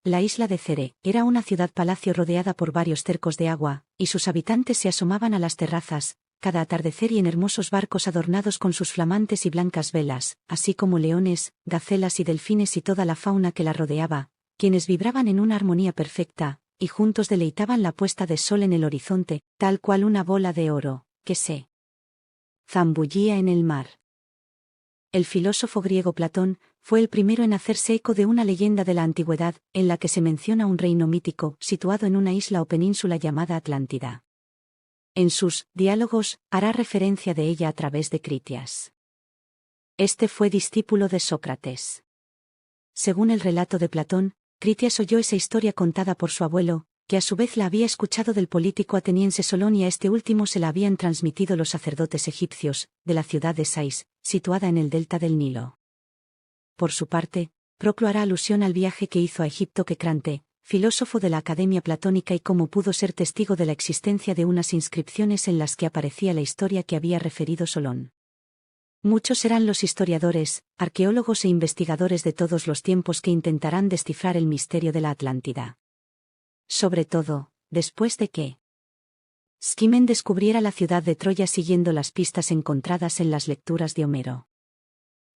La isla de Cere era una ciudad-palacio rodeada por varios cercos de agua, y sus habitantes se asomaban a las terrazas, cada atardecer y en hermosos barcos adornados con sus flamantes y blancas velas, así como leones, gacelas y delfines y toda la fauna que la rodeaba, quienes vibraban en una armonía perfecta, y juntos deleitaban la puesta de sol en el horizonte, tal cual una bola de oro, que se zambullía en el mar. El filósofo griego Platón fue el primero en hacerse eco de una leyenda de la antigüedad, en la que se menciona un reino mítico, situado en una isla o península llamada Atlántida. En sus diálogos, hará referencia de ella a través de Critias. Este fue discípulo de Sócrates. Según el relato de Platón, Critias oyó esa historia contada por su abuelo, que a su vez la había escuchado del político ateniense Solón y a este último se la habían transmitido los sacerdotes egipcios, de la ciudad de Sais, situada en el delta del Nilo. Por su parte, Proclo hará alusión al viaje que hizo a Egipto Quecrante, filósofo de la Academia Platónica y cómo pudo ser testigo de la existencia de unas inscripciones en las que aparecía la historia que había referido Solón. Muchos serán los historiadores, arqueólogos e investigadores de todos los tiempos que intentarán descifrar el misterio de la Atlántida. Sobre todo, después de que Esquimen descubriera la ciudad de Troya siguiendo las pistas encontradas en las lecturas de Homero.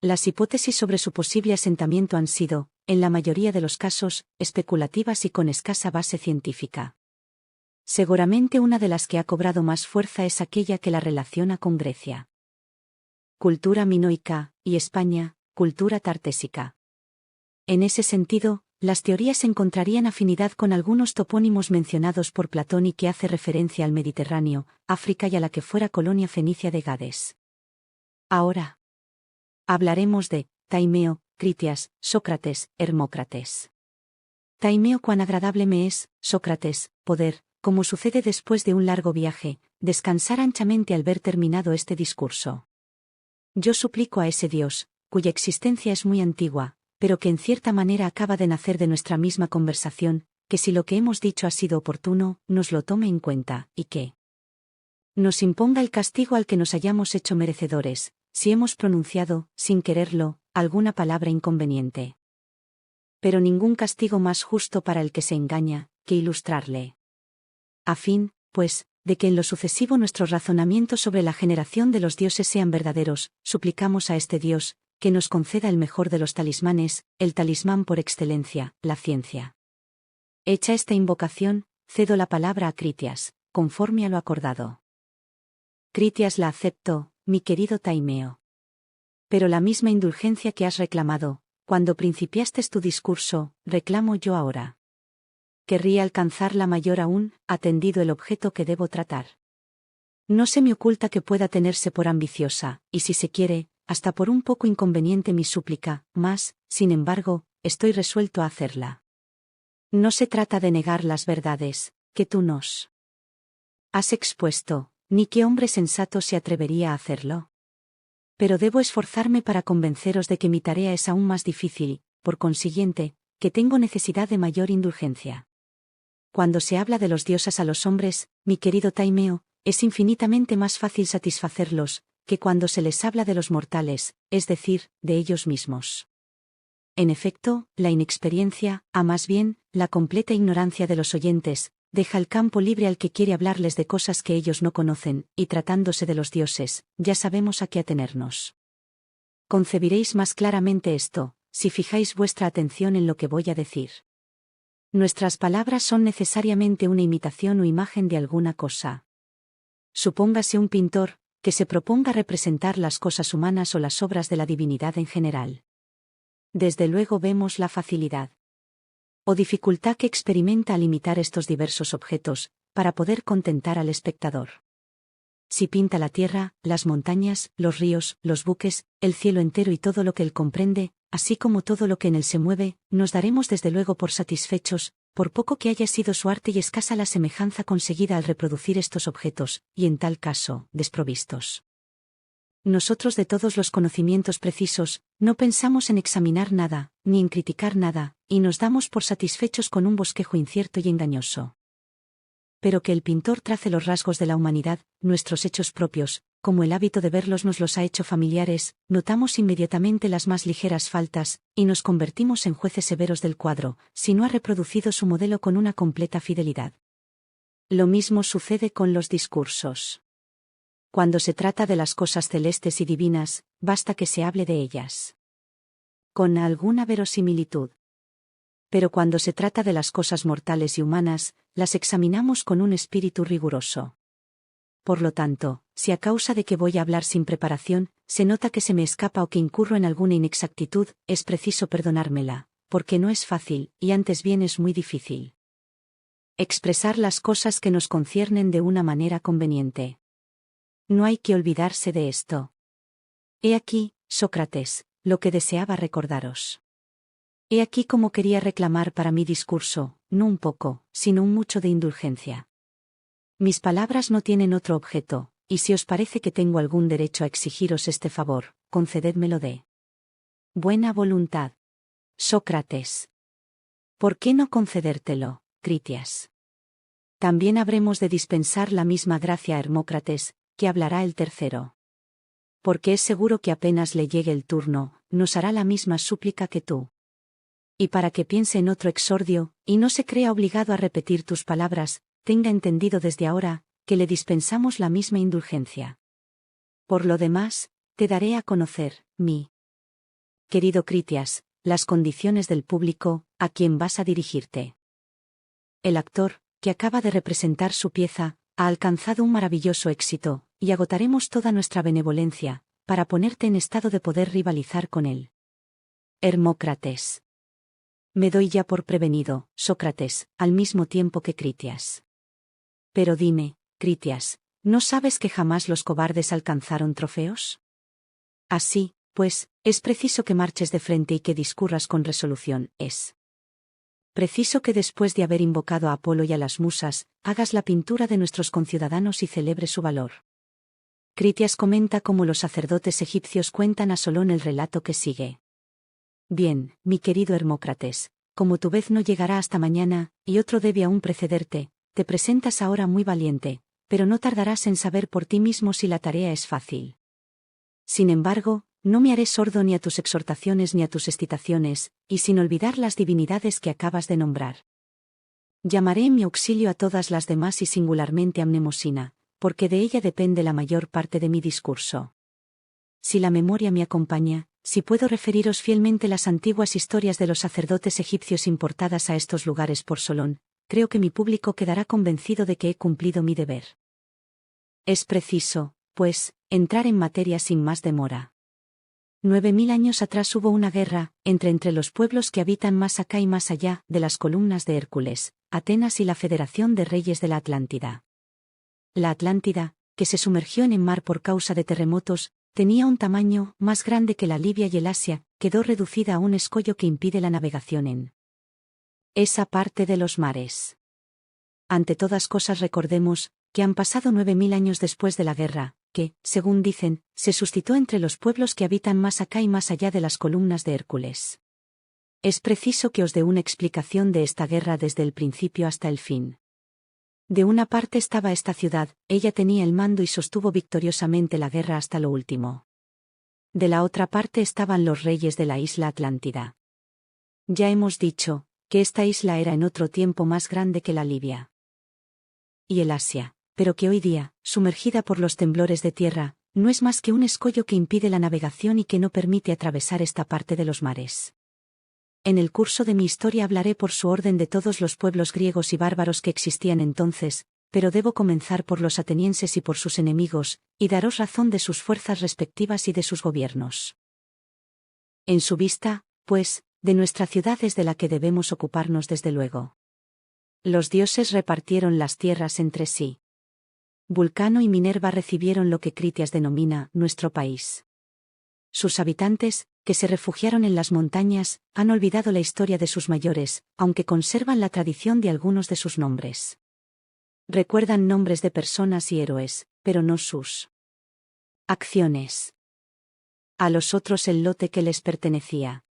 Las hipótesis sobre su posible asentamiento han sido, en la mayoría de los casos, especulativas y con escasa base científica. Seguramente una de las que ha cobrado más fuerza es aquella que la relaciona con Grecia. Cultura minoica, y España, cultura tartésica. En ese sentido, las teorías encontrarían afinidad con algunos topónimos mencionados por Platón y que hace referencia al Mediterráneo, África y a la que fuera colonia fenicia de Gades. Ahora hablaremos de Taimeo, Critias, Sócrates, Hermócrates. Taimeo, cuán agradable me es, Sócrates, poder, como sucede después de un largo viaje, descansar anchamente al ver terminado este discurso. Yo suplico a ese Dios, cuya existencia es muy antigua, pero que en cierta manera acaba de nacer de nuestra misma conversación, que si lo que hemos dicho ha sido oportuno, nos lo tome en cuenta, y que nos imponga el castigo al que nos hayamos hecho merecedores, si hemos pronunciado, sin quererlo, alguna palabra inconveniente. Pero ningún castigo más justo para el que se engaña, que ilustrarle. A fin, pues, de que en lo sucesivo nuestros razonamientos sobre la generación de los dioses sean verdaderos, suplicamos a este Dios, que nos conceda el mejor de los talismanes, el talismán por excelencia, la ciencia. Hecha esta invocación, cedo la palabra a Critias, conforme a lo acordado. Critias, la acepto, mi querido Taimeo. Pero la misma indulgencia que has reclamado, cuando principiaste tu discurso, reclamo yo ahora. Querría alcanzarla mayor aún, atendido el objeto que debo tratar. No se me oculta que pueda tenerse por ambiciosa, y si se quiere, hasta por un poco inconveniente mi súplica, mas, sin embargo, estoy resuelto a hacerla. No se trata de negar las verdades, que tú nos has expuesto, ni qué hombre sensato se atrevería a hacerlo. Pero debo esforzarme para convenceros de que mi tarea es aún más difícil, por consiguiente, que tengo necesidad de mayor indulgencia. Cuando se habla de los dioses a los hombres, mi querido Taimeo, es infinitamente más fácil satisfacerlos, que cuando se les habla de los mortales, es decir, de ellos mismos. En efecto, la inexperiencia, más bien, la completa ignorancia de los oyentes, deja el campo libre al que quiere hablarles de cosas que ellos no conocen, y tratándose de los dioses, ya sabemos a qué atenernos. Concebiréis más claramente esto, si fijáis vuestra atención en lo que voy a decir. Nuestras palabras son necesariamente una imitación o imagen de alguna cosa. Supóngase un pintor, que se proponga representar las cosas humanas o las obras de la divinidad en general. Desde luego vemos la facilidad o dificultad que experimenta al imitar estos diversos objetos, para poder contentar al espectador. Si pinta la tierra, las montañas, los ríos, los buques, el cielo entero y todo lo que él comprende, así como todo lo que en él se mueve, nos daremos desde luego por satisfechos, por poco que haya sido su arte y escasa la semejanza conseguida al reproducir estos objetos, y en tal caso, desprovistos nosotros de todos los conocimientos precisos, no pensamos en examinar nada, ni en criticar nada, y nos damos por satisfechos con un bosquejo incierto y engañoso. Pero que el pintor trace los rasgos de la humanidad, nuestros hechos propios, como el hábito de verlos nos los ha hecho familiares, notamos inmediatamente las más ligeras faltas, y nos convertimos en jueces severos del cuadro, si no ha reproducido su modelo con una completa fidelidad. Lo mismo sucede con los discursos. Cuando se trata de las cosas celestes y divinas, basta que se hable de ellas con alguna verosimilitud. Pero cuando se trata de las cosas mortales y humanas, las examinamos con un espíritu riguroso. Por lo tanto, si a causa de que voy a hablar sin preparación, se nota que se me escapa o que incurro en alguna inexactitud, es preciso perdonármela, porque no es fácil, y antes bien es muy difícil expresar las cosas que nos conciernen de una manera conveniente. No hay que olvidarse de esto. He aquí, Sócrates, lo que deseaba recordaros. He aquí cómo quería reclamar para mi discurso, no un poco, sino un mucho de indulgencia. Mis palabras no tienen otro objeto, y si os parece que tengo algún derecho a exigiros este favor, concedédmelo de buena voluntad. Sócrates. ¿Por qué no concedértelo, Critias? También habremos de dispensar la misma gracia a Hermócrates, que hablará el tercero. Porque es seguro que apenas le llegue el turno, nos hará la misma súplica que tú. Y para que piense en otro exordio, y no se crea obligado a repetir tus palabras, tenga entendido desde ahora, que le dispensamos la misma indulgencia. Por lo demás, te daré a conocer, mi querido Critias, las condiciones del público, a quien vas a dirigirte. El actor, que acaba de representar su pieza, ha alcanzado un maravilloso éxito, y agotaremos toda nuestra benevolencia, para ponerte en estado de poder rivalizar con él. Hermócrates. Me doy ya por prevenido, Sócrates, al mismo tiempo que Critias. Pero dime, Critias, ¿no sabes que jamás los cobardes alcanzaron trofeos? Así, pues, es preciso que marches de frente y que discurras con resolución, es preciso que después de haber invocado a Apolo y a las musas, hagas la pintura de nuestros conciudadanos y celebres su valor. Critias comenta cómo los sacerdotes egipcios cuentan a Solón el relato que sigue. Bien, mi querido Hermócrates, como tu vez no llegará hasta mañana, y otro debe aún precederte, te presentas ahora muy valiente, pero no tardarás en saber por ti mismo si la tarea es fácil. Sin embargo, no me haré sordo ni a tus exhortaciones ni a tus excitaciones, y sin olvidar las divinidades que acabas de nombrar. Llamaré en mi auxilio a todas las demás y singularmente a Mnemosina, porque de ella depende la mayor parte de mi discurso. Si la memoria me acompaña, si puedo referiros fielmente las antiguas historias de los sacerdotes egipcios importadas a estos lugares por Solón, creo que mi público quedará convencido de que he cumplido mi deber. Es preciso, pues, entrar en materia sin más demora. 9000 años atrás hubo una guerra, entre los pueblos que habitan más acá y más allá de las columnas de Hércules, Atenas y la Federación de Reyes de la Atlántida. La Atlántida, que se sumergió en el mar por causa de terremotos, tenía un tamaño más grande que la Libia y el Asia, quedó reducida a un escollo que impide la navegación en esa parte de los mares. Ante todas cosas recordemos, que han pasado 9000 años después de la guerra, que, según dicen, se suscitó entre los pueblos que habitan más acá y más allá de las columnas de Hércules. Es preciso que os dé una explicación de esta guerra desde el principio hasta el fin. De una parte estaba esta ciudad, ella tenía el mando y sostuvo victoriosamente la guerra hasta lo último. De la otra parte estaban los reyes de la isla Atlántida. Ya hemos dicho, que esta isla era en otro tiempo más grande que la Libia y el Asia, pero que hoy día, sumergida por los temblores de tierra, no es más que un escollo que impide la navegación y que no permite atravesar esta parte de los mares. En el curso de mi historia hablaré por su orden de todos los pueblos griegos y bárbaros que existían entonces, pero debo comenzar por los atenienses y por sus enemigos, y daros razón de sus fuerzas respectivas y de sus gobiernos. En su vista, pues, de nuestra ciudad es de la que debemos ocuparnos desde luego. Los dioses repartieron las tierras entre sí. Vulcano y Minerva recibieron lo que Critias denomina nuestro país. Sus habitantes, que se refugiaron en las montañas, han olvidado la historia de sus mayores, aunque conservan la tradición de algunos de sus nombres. Recuerdan nombres de personas y héroes, pero no sus acciones. A los otros el lote que les pertenecía.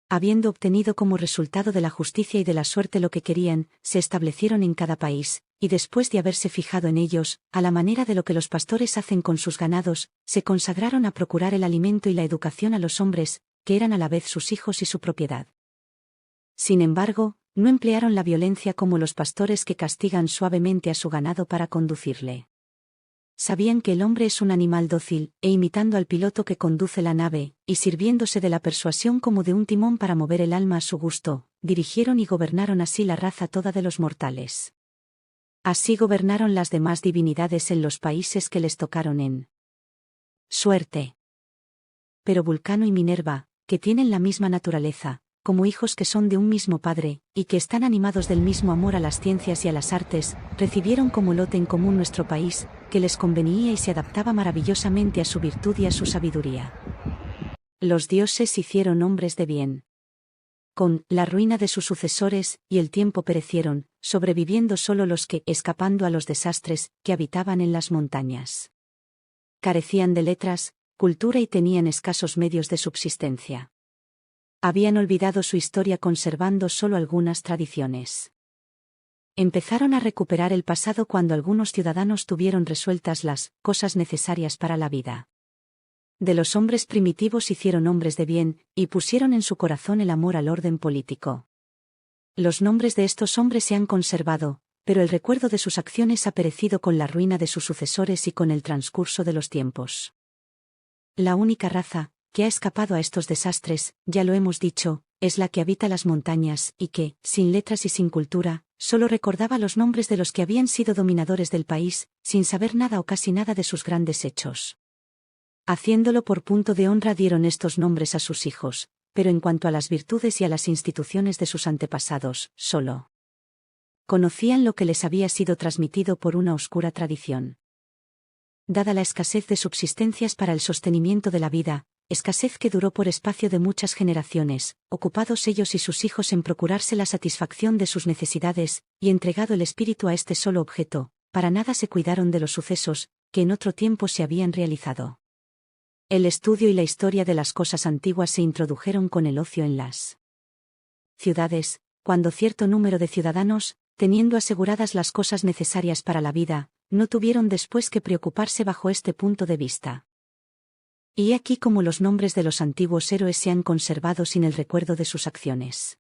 Habiendo obtenido como resultado de la justicia y de la suerte lo que querían, se establecieron en cada país, y después de haberse fijado en ellos, a la manera de lo que los pastores hacen con sus ganados, se consagraron a procurar el alimento y la educación a los hombres, que eran a la vez sus hijos y su propiedad. Sin embargo, no emplearon la violencia como los pastores que castigan suavemente a su ganado para conducirle. Sabían que el hombre es un animal dócil, e imitando al piloto que conduce la nave, y sirviéndose de la persuasión como de un timón para mover el alma a su gusto, dirigieron y gobernaron así la raza toda de los mortales. Así gobernaron las demás divinidades en los países que les tocaron en suerte. Pero Vulcano y Minerva, que tienen la misma naturaleza, como hijos que son de un mismo padre, y que están animados del mismo amor a las ciencias y a las artes, recibieron como lote en común nuestro país, que les convenía y se adaptaba maravillosamente a su virtud y a su sabiduría. Los dioses hicieron hombres de bien. Con la ruina de sus sucesores y el tiempo perecieron, sobreviviendo solo los que, escapando a los desastres, que habitaban en las montañas. Carecían de letras, cultura y tenían escasos medios de subsistencia. Habían olvidado su historia conservando solo algunas tradiciones. Empezaron a recuperar el pasado cuando algunos ciudadanos tuvieron resueltas las cosas necesarias para la vida. De los hombres primitivos hicieron hombres de bien, y pusieron en su corazón el amor al orden político. Los nombres de estos hombres se han conservado, pero el recuerdo de sus acciones ha perecido con la ruina de sus sucesores y con el transcurso de los tiempos. La única raza que ha escapado a estos desastres, ya lo hemos dicho, es la que habita las montañas y que, sin letras y sin cultura, solo recordaba los nombres de los que habían sido dominadores del país, sin saber nada o casi nada de sus grandes hechos. Haciéndolo por punto de honra dieron estos nombres a sus hijos, pero en cuanto a las virtudes y a las instituciones de sus antepasados, solo conocían lo que les había sido transmitido por una oscura tradición. Dada la escasez de subsistencias para el sostenimiento de la vida, escasez que duró por espacio de muchas generaciones, ocupados ellos y sus hijos en procurarse la satisfacción de sus necesidades, y entregado el espíritu a este solo objeto, para nada se cuidaron de los sucesos, que en otro tiempo se habían realizado. El estudio y la historia de las cosas antiguas se introdujeron con el ocio en las ciudades, cuando cierto número de ciudadanos, teniendo aseguradas las cosas necesarias para la vida, no tuvieron después que preocuparse bajo este punto de vista. Y he aquí cómo los nombres de los antiguos héroes se han conservado sin el recuerdo de sus acciones.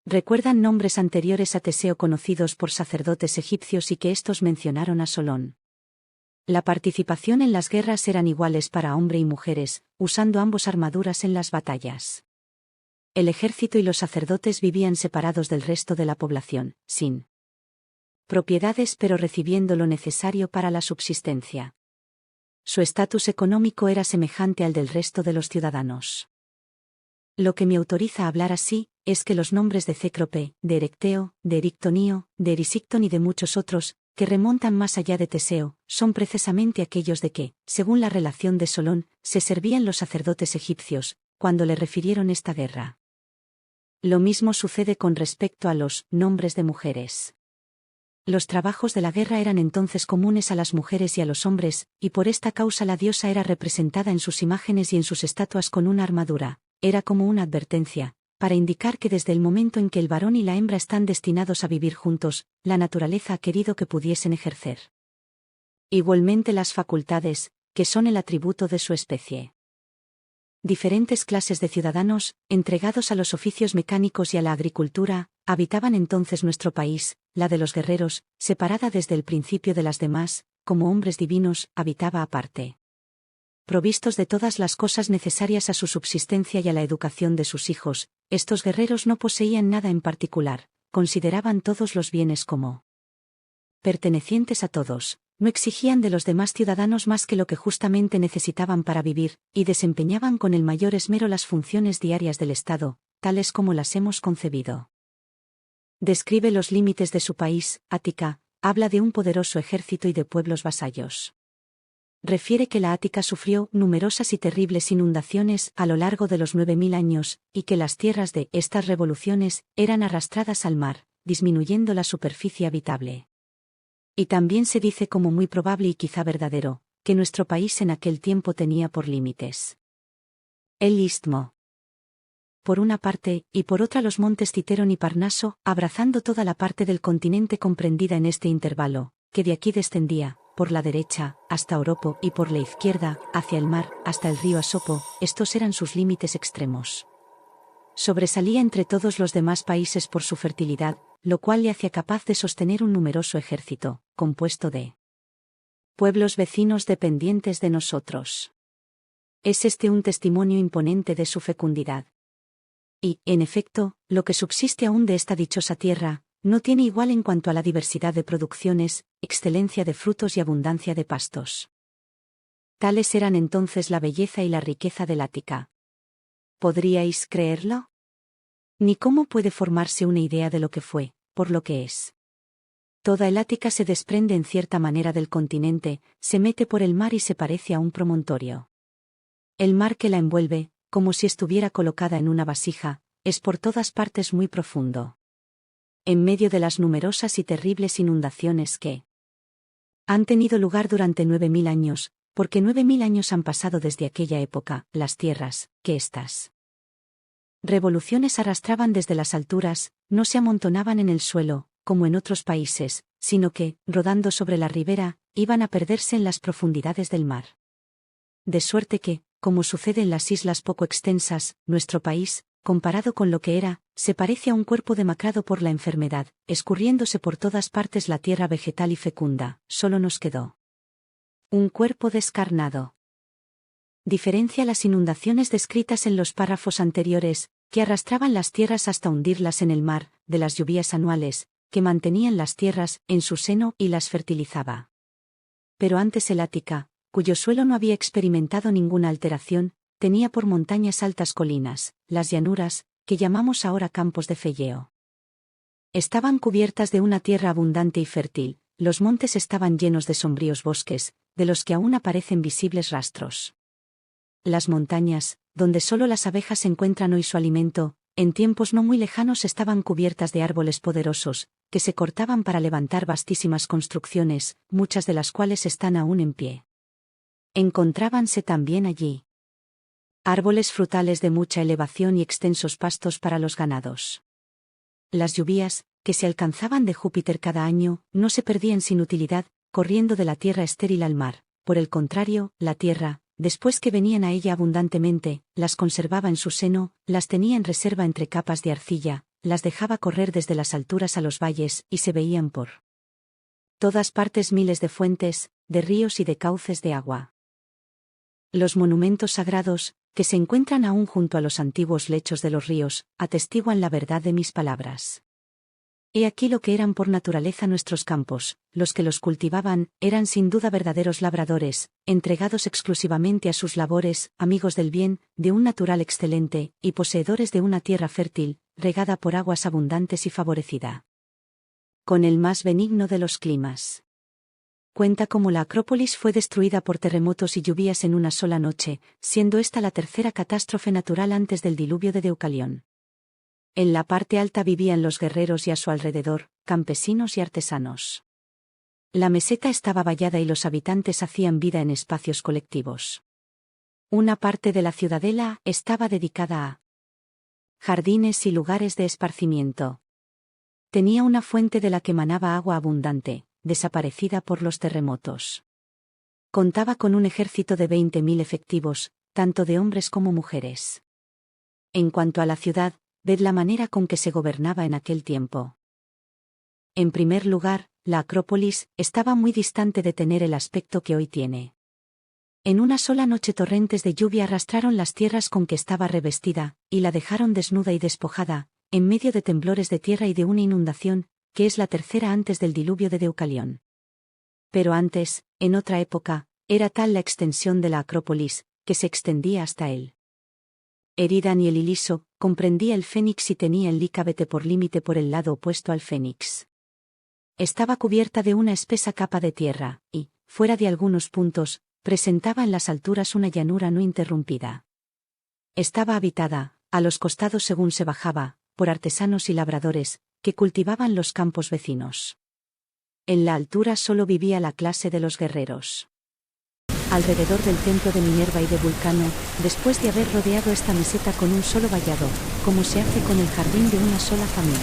Recuerdan nombres anteriores a Teseo conocidos por sacerdotes egipcios y que éstos mencionaron a Solón. La participación en las guerras eran iguales para hombre y mujeres, usando ambos armaduras en las batallas. El ejército y los sacerdotes vivían separados del resto de la población, sin propiedades pero recibiendo lo necesario para la subsistencia. Su estatus económico era semejante al del resto de los ciudadanos. Lo que me autoriza a hablar así, es que los nombres de Cécrope, de Erecteo, de Erictonio, de Erisicton y de muchos otros, que remontan más allá de Teseo, son precisamente aquellos de que, según la relación de Solón, se servían los sacerdotes egipcios, cuando le refirieron esta guerra. Lo mismo sucede con respecto a los nombres de mujeres. Los trabajos de la guerra eran entonces comunes a las mujeres y a los hombres, y por esta causa la diosa era representada en sus imágenes y en sus estatuas con una armadura. Era como una advertencia, para indicar que desde el momento en que el varón y la hembra están destinados a vivir juntos, la naturaleza ha querido que pudiesen ejercer igualmente las facultades, que son el atributo de su especie. Diferentes clases de ciudadanos, entregados a los oficios mecánicos y a la agricultura, habitaban entonces nuestro país. La de los guerreros, separada desde el principio de las demás, como hombres divinos, habitaba aparte. Provistos de todas las cosas necesarias a su subsistencia y a la educación de sus hijos, estos guerreros no poseían nada en particular, consideraban todos los bienes como pertenecientes a todos, no exigían de los demás ciudadanos más que lo que justamente necesitaban para vivir, y desempeñaban con el mayor esmero las funciones diarias del Estado, tales como las hemos concebido. Describe los límites de su país, Ática, habla de un poderoso ejército y de pueblos vasallos. Refiere que la Ática sufrió numerosas y terribles inundaciones a lo largo de los 9000 años, y que las tierras de estas revoluciones eran arrastradas al mar, disminuyendo la superficie habitable. Y también se dice como muy probable y quizá verdadero, que nuestro país en aquel tiempo tenía por límites el Istmo por una parte, y por otra los montes Citerón y Parnaso, abrazando toda la parte del continente comprendida en este intervalo, que de aquí descendía, por la derecha, hasta Oropo, y por la izquierda, hacia el mar, hasta el río Asopo. Estos eran sus límites extremos. Sobresalía entre todos los demás países por su fertilidad, lo cual le hacía capaz de sostener un numeroso ejército, compuesto de pueblos vecinos dependientes de nosotros. Es este un testimonio imponente de su fecundidad. Y, en efecto, lo que subsiste aún de esta dichosa tierra, no tiene igual en cuanto a la diversidad de producciones, excelencia de frutos y abundancia de pastos. Tales eran entonces la belleza y la riqueza del Ática. ¿Podríais creerlo? Ni cómo puede formarse una idea de lo que fue, por lo que es. Toda el Ática se desprende en cierta manera del continente, se mete por el mar y se parece a un promontorio. El mar que la envuelve, como si estuviera colocada en una vasija, es por todas partes muy profundo. En medio de las numerosas y terribles inundaciones que han tenido lugar durante 9000 años, porque 9000 años han pasado desde aquella época, las tierras, que estas revoluciones arrastraban desde las alturas, no se amontonaban en el suelo, como en otros países, sino que, rodando sobre la ribera, iban a perderse en las profundidades del mar. De suerte que, como sucede en las islas poco extensas, nuestro país, comparado con lo que era, se parece a un cuerpo demacrado por la enfermedad, escurriéndose por todas partes la tierra vegetal y fecunda, solo nos quedó un cuerpo descarnado. Diferencia las inundaciones descritas en los párrafos anteriores, que arrastraban las tierras hasta hundirlas en el mar, de las lluvias anuales, que mantenían las tierras en su seno y las fertilizaba. Pero antes el Ática, cuyo suelo no había experimentado ninguna alteración, tenía por montañas altas colinas, las llanuras, que llamamos ahora campos de Feyeo. Estaban cubiertas de una tierra abundante y fértil, los montes estaban llenos de sombríos bosques, de los que aún aparecen visibles rastros. Las montañas, donde solo las abejas encuentran hoy su alimento, en tiempos no muy lejanos estaban cubiertas de árboles poderosos, que se cortaban para levantar vastísimas construcciones, muchas de las cuales están aún en pie. Encontrábanse también allí árboles frutales de mucha elevación y extensos pastos para los ganados. Las lluvias, que se alcanzaban de Júpiter cada año, no se perdían sin utilidad, corriendo de la tierra estéril al mar. Por el contrario, la tierra, después que venían a ella abundantemente, las conservaba en su seno, las tenía en reserva entre capas de arcilla, las dejaba correr desde las alturas a los valles, y se veían por todas partes miles de fuentes, de ríos y de cauces de agua. Los monumentos sagrados, que se encuentran aún junto a los antiguos lechos de los ríos, atestiguan la verdad de mis palabras. He aquí lo que eran por naturaleza nuestros campos, los que los cultivaban, eran sin duda verdaderos labradores, entregados exclusivamente a sus labores, amigos del bien, de un natural excelente, y poseedores de una tierra fértil, regada por aguas abundantes y favorecida con el más benigno de los climas. Cuenta cómo la Acrópolis fue destruida por terremotos y lluvias en una sola noche, siendo esta la tercera catástrofe natural antes del diluvio de Deucalión. En la parte alta vivían los guerreros y a su alrededor, campesinos y artesanos. La meseta estaba vallada y los habitantes hacían vida en espacios colectivos. Una parte de la ciudadela estaba dedicada a jardines y lugares de esparcimiento. Tenía una fuente de la que manaba agua abundante, desaparecida por los terremotos. Contaba con un ejército de 20.000 efectivos, tanto de hombres como mujeres. En cuanto a la ciudad, ved la manera con que se gobernaba en aquel tiempo. En primer lugar, la Acrópolis estaba muy distante de tener el aspecto que hoy tiene. En una sola noche torrentes de lluvia arrastraron las tierras con que estaba revestida, y la dejaron desnuda y despojada, en medio de temblores de tierra y de una inundación, que es la tercera antes del diluvio de Deucalión. Pero antes, en otra época, era tal la extensión de la Acrópolis, que se extendía hasta él. Eridan y el Iliso, comprendía el Fénix y tenía el Lícabete por límite por el lado opuesto al Fénix. Estaba cubierta de una espesa capa de tierra, y, fuera de algunos puntos, presentaba en las alturas una llanura no interrumpida. Estaba habitada, a los costados según se bajaba, por artesanos y labradores, que cultivaban los campos vecinos. En la altura solo vivía la clase de los guerreros. alrededor del templo de Minerva y de Vulcano, después de haber rodeado esta meseta con un solo vallado, como se hace con el jardín de una sola familia.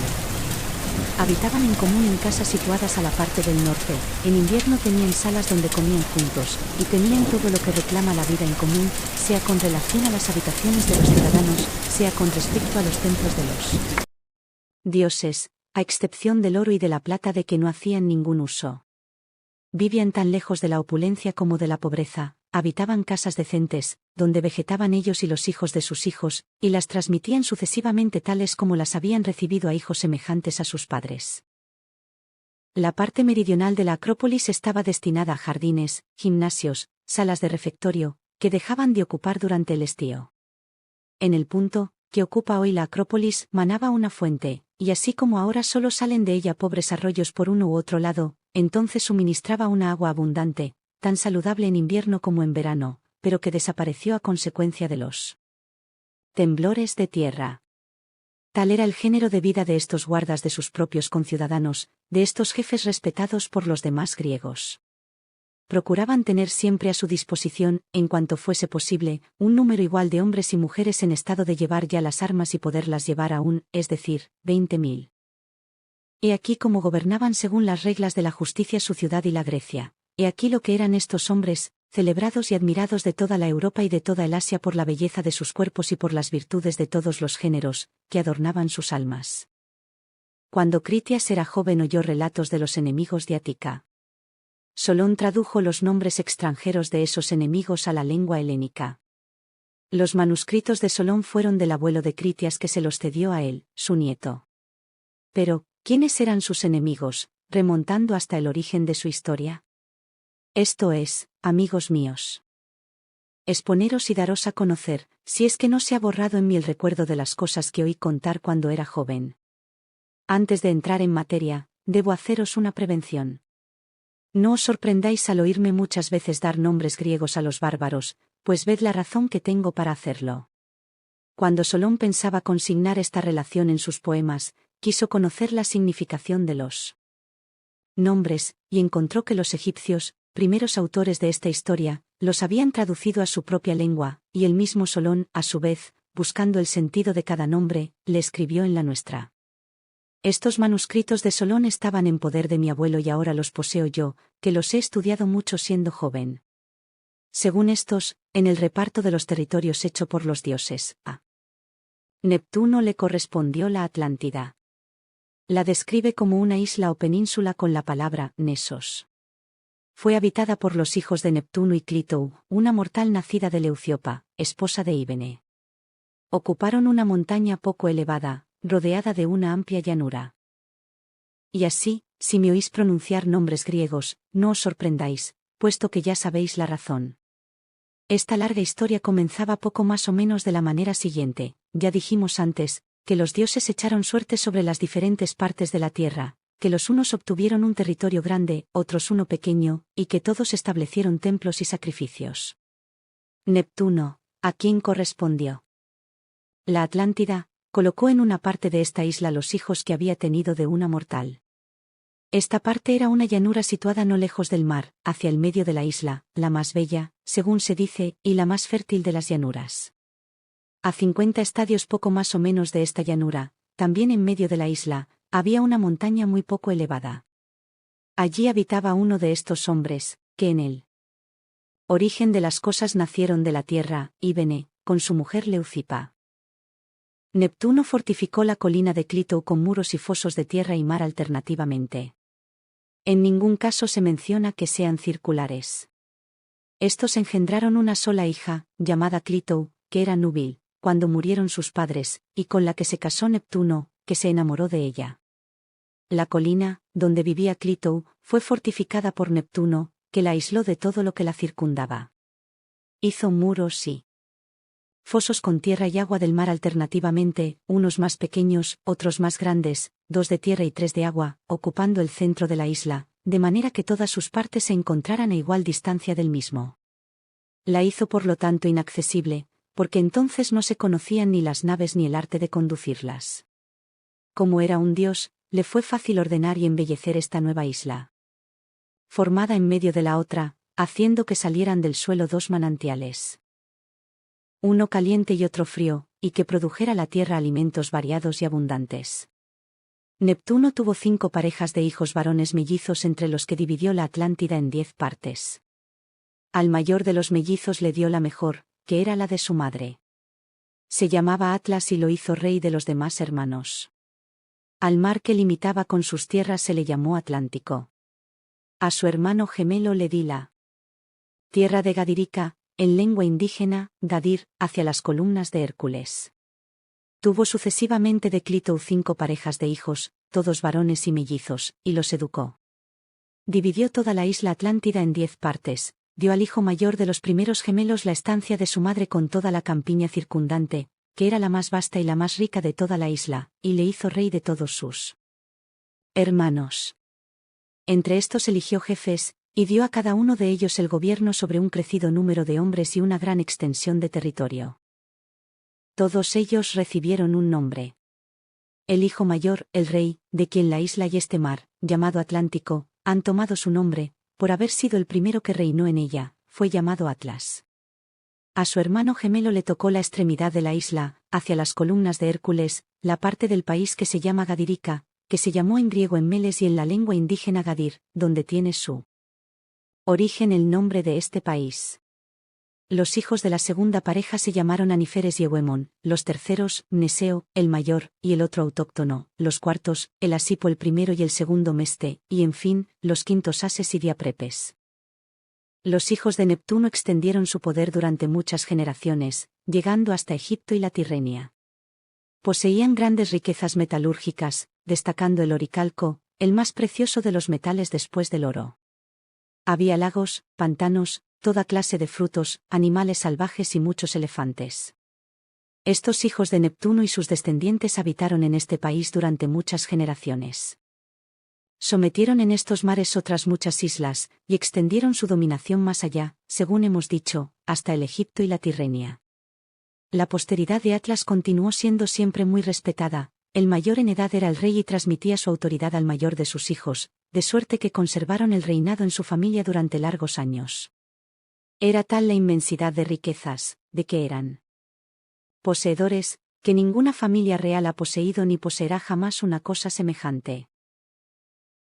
Habitaban en común en casas situadas a la parte del norte, en invierno tenían salas donde comían juntos, y tenían todo lo que reclama la vida en común, sea con relación a las habitaciones de los ciudadanos, sea con respecto a los templos de los dioses, a excepción del oro y de la plata de que no hacían ningún uso. Vivían tan lejos de la opulencia como de la pobreza, habitaban casas decentes, donde vegetaban ellos y los hijos de sus hijos, y las transmitían sucesivamente tales como las habían recibido a hijos semejantes a sus padres. La parte meridional de la Acrópolis estaba destinada a jardines, gimnasios, salas de refectorio, que dejaban de ocupar durante el estío. En el punto que ocupa hoy la Acrópolis manaba una fuente, y así como ahora solo salen de ella pobres arroyos por uno u otro lado, entonces suministraba una agua abundante, tan saludable en invierno como en verano, pero que desapareció a consecuencia de los temblores de tierra. Tal era el género de vida de estos guardas de sus propios conciudadanos, de estos jefes respetados por los demás griegos. Procuraban tener siempre a su disposición, en cuanto fuese posible, un número igual de hombres y mujeres en estado de llevar ya las armas y poderlas llevar aún, es decir, 20.000. He aquí cómo gobernaban según las reglas de la justicia su ciudad y la Grecia. He aquí lo que eran estos hombres, celebrados y admirados de toda la Europa y de toda el Asia por la belleza de sus cuerpos y por las virtudes de todos los géneros, que adornaban sus almas. Cuando Critias era joven oyó relatos de los enemigos de Ática. Solón tradujo los nombres extranjeros de esos enemigos a la lengua helénica. Los manuscritos de Solón fueron del abuelo de Critias que se los cedió a él, su nieto. Pero, ¿quiénes eran sus enemigos, remontando hasta el origen de su historia? Esto es, amigos míos, exponeros y daros a conocer, si es que no se ha borrado en mí el recuerdo de las cosas que oí contar cuando era joven. Antes de entrar en materia, debo haceros una prevención. No os sorprendáis al oírme muchas veces dar nombres griegos a los bárbaros, pues ved la razón que tengo para hacerlo. Cuando Solón pensaba consignar esta relación en sus poemas, quiso conocer la significación de los nombres, y encontró que los egipcios, primeros autores de esta historia, los habían traducido a su propia lengua, y el mismo Solón, a su vez, buscando el sentido de cada nombre, le escribió en la nuestra. Estos manuscritos de Solón estaban en poder de mi abuelo y ahora los poseo yo, que los he estudiado mucho siendo joven. Según estos, en el reparto de los territorios hecho por los dioses, a Neptuno le correspondió la Atlántida. La describe como una isla o península con la palabra Nesos. Fue habitada por los hijos de Neptuno y Clitou, una mortal nacida de Leuciopa, esposa de Híbene. Ocuparon una montaña poco elevada, rodeada de una amplia llanura. Y así, si me oís pronunciar nombres griegos, no os sorprendáis, puesto que ya sabéis la razón. Esta larga historia comenzaba poco más o menos de la manera siguiente. Ya dijimos antes, que los dioses echaron suerte sobre las diferentes partes de la tierra, que los unos obtuvieron un territorio grande, otros uno pequeño, y que todos establecieron templos y sacrificios. Neptuno, ¿a quién correspondió? La Atlántida, colocó en una parte de esta isla los hijos que había tenido de una mortal. Esta parte era una llanura situada no lejos del mar, hacia el medio de la isla, la más bella, según se dice, y la más fértil de las llanuras. A 50 estadios poco más o menos de esta llanura, también en medio de la isla, había una montaña muy poco elevada. Allí habitaba uno de estos hombres, que en el origen de las cosas nacieron de la tierra, Híbene, con su mujer Leucipa. Neptuno fortificó la colina de Clitou con muros y fosos de tierra y mar alternativamente. En ningún caso se menciona que sean circulares. Estos engendraron una sola hija, llamada Clitou, que era núbil, cuando murieron sus padres, y con la que se casó Neptuno, que se enamoró de ella. La colina, donde vivía Clitou, fue fortificada por Neptuno, que la aisló de todo lo que la circundaba. Hizo muros y fosos con tierra y agua del mar alternativamente, unos más pequeños, otros más grandes, 2 de tierra y 3 de agua, ocupando el centro de la isla, de manera que todas sus partes se encontraran a igual distancia del mismo. La hizo por lo tanto inaccesible, porque entonces no se conocían ni las naves ni el arte de conducirlas. Como era un dios, le fue fácil ordenar y embellecer esta nueva isla. Formada en medio de la otra, haciendo que salieran del suelo dos manantiales. Uno caliente y otro frío, y que produjera la tierra alimentos variados y abundantes. Neptuno tuvo 5 parejas de hijos varones mellizos entre los que dividió la Atlántida en 10 partes. Al mayor de los mellizos le dio la mejor, que era la de su madre. Se llamaba Atlas y lo hizo rey de los demás hermanos. Al mar que limitaba con sus tierras se le llamó Atlántico. A su hermano gemelo le di la tierra de Gadirica, en lengua indígena, Gadir, hacia las columnas de Hércules. Tuvo sucesivamente de Clitou 5 parejas de hijos, todos varones y mellizos, y los educó. Dividió toda la isla Atlántida en 10 partes, dio al hijo mayor de los primeros gemelos la estancia de su madre con toda la campiña circundante, que era la más vasta y la más rica de toda la isla, y le hizo rey de todos sus hermanos. Entre estos eligió jefes, y dio a cada uno de ellos el gobierno sobre un crecido número de hombres y una gran extensión de territorio. Todos ellos recibieron un nombre. El hijo mayor, el rey, de quien la isla y este mar, llamado Atlántico, han tomado su nombre, por haber sido el primero que reinó en ella, fue llamado Atlas. A su hermano gemelo le tocó la extremidad de la isla, hacia las columnas de Hércules, la parte del país que se llama Gadirica, que se llamó en griego Emmeles y en la lengua indígena Gadir, donde tiene su origen el nombre de este país. Los hijos de la segunda pareja se llamaron Aniferes y Euemón, los terceros, Mneseo, el mayor, y el otro autóctono, los cuartos, el Asipo el primero y el segundo Meste, y en fin, los quintos Ases y Diaprepes. Los hijos de Neptuno extendieron su poder durante muchas generaciones, llegando hasta Egipto y la Tirrenia. Poseían grandes riquezas metalúrgicas, destacando el oricalco, el más precioso de los metales después del oro. Había lagos, pantanos, toda clase de frutos, animales salvajes y muchos elefantes. Estos hijos de Neptuno y sus descendientes habitaron en este país durante muchas generaciones. Sometieron en estos mares otras muchas islas, y extendieron su dominación más allá, según hemos dicho, hasta el Egipto y la Tirrenia. La posteridad de Atlas continuó siendo siempre muy respetada, el mayor en edad era el rey y transmitía su autoridad al mayor de sus hijos, de suerte que conservaron el reinado en su familia durante largos años. Era tal la inmensidad de riquezas, de que eran poseedores, que ninguna familia real ha poseído ni poseerá jamás una cosa semejante.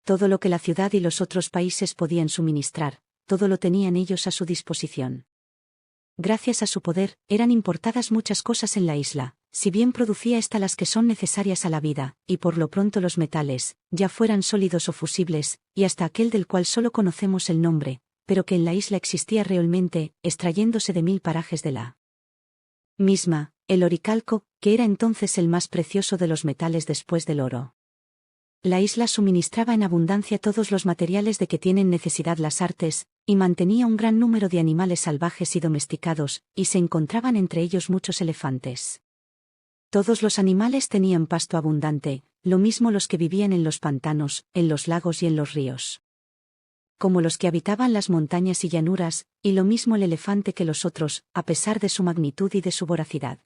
Todo lo que la ciudad y los otros países podían suministrar, todo lo tenían ellos a su disposición. Gracias a su poder, eran importadas muchas cosas en la isla, si bien producía ésta las que son necesarias a la vida, y por lo pronto los metales, ya fueran sólidos o fusibles, y hasta aquel del cual solo conocemos el nombre, pero que en la isla existía realmente, extrayéndose de 1000 parajes de la misma, el oricalco, que era entonces el más precioso de los metales después del oro. La isla suministraba en abundancia todos los materiales de que tienen necesidad las artes, y mantenía un gran número de animales salvajes y domesticados, y se encontraban entre ellos muchos elefantes. Todos los animales tenían pasto abundante, lo mismo los que vivían en los pantanos, en los lagos y en los ríos, como los que habitaban las montañas y llanuras, y lo mismo el elefante que los otros, a pesar de su magnitud y de su voracidad.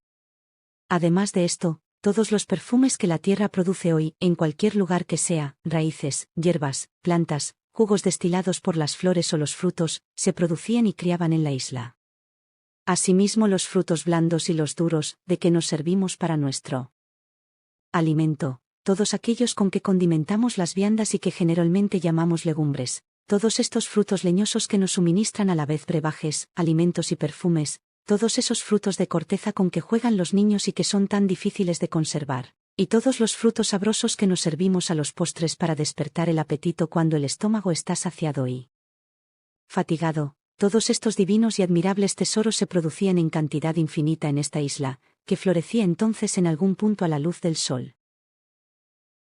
Además de esto, todos los perfumes que la tierra produce hoy, en cualquier lugar que sea, raíces, hierbas, plantas, jugos destilados por las flores o los frutos, se producían y criaban en la isla. Asimismo los frutos blandos y los duros, de que nos servimos para nuestro alimento, todos aquellos con que condimentamos las viandas y que generalmente llamamos legumbres, todos estos frutos leñosos que nos suministran a la vez brebajes, alimentos y perfumes, todos esos frutos de corteza con que juegan los niños y que son tan difíciles de conservar, y todos los frutos sabrosos que nos servimos a los postres para despertar el apetito cuando el estómago está saciado y fatigado, todos estos divinos y admirables tesoros se producían en cantidad infinita en esta isla, que florecía entonces en algún punto a la luz del sol.